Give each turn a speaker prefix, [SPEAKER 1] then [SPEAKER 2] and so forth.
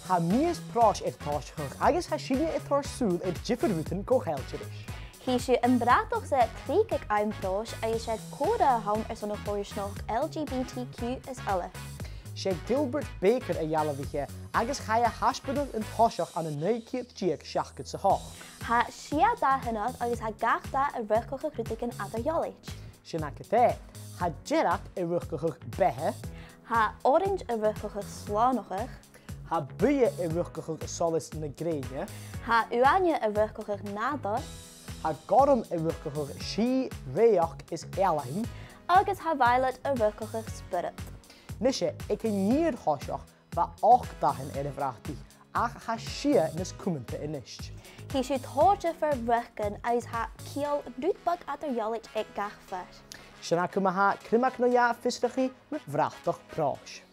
[SPEAKER 1] Ha mies Pròis táisich agus ha sinne tarsúl jiferrúten cóchailteris.
[SPEAKER 2] Hí sé an Bratach sa tríigh an Pròis agus sé códa ham san chóirsnach LGBTQ is eile.
[SPEAKER 1] Sé Gilbert Baker a dhealabhíche agus cha a haspedal an táiseach an 9díag seachgad sa há.
[SPEAKER 2] Ha siad Dathan agus ha gachta a ruchcocha critican at a jolleit.
[SPEAKER 1] Sin a dé, ha Gerach a ruchcoch bethe,
[SPEAKER 2] Ha orange a ruchcocha slánochach,
[SPEAKER 1] ha buie a ruchcoch solis na gréine,
[SPEAKER 2] ha uaine a ruchcocha nádar,
[SPEAKER 1] ha gorum a ruchcoch sí réach is ealaim,
[SPEAKER 2] agus ha violet a ruchcocha spirit.
[SPEAKER 1] Nise ag a níor háiseach ba 8 dahan ar a bhreachtaí, ach ha sia nas cumanta inist.
[SPEAKER 2] Hí sé tóirte for ruchcan agus ha ciall dútbag at a jolleit ag gach feis.
[SPEAKER 1] Sinna cuma ha crimach nó ja fistrachaí me Bratach Pròis.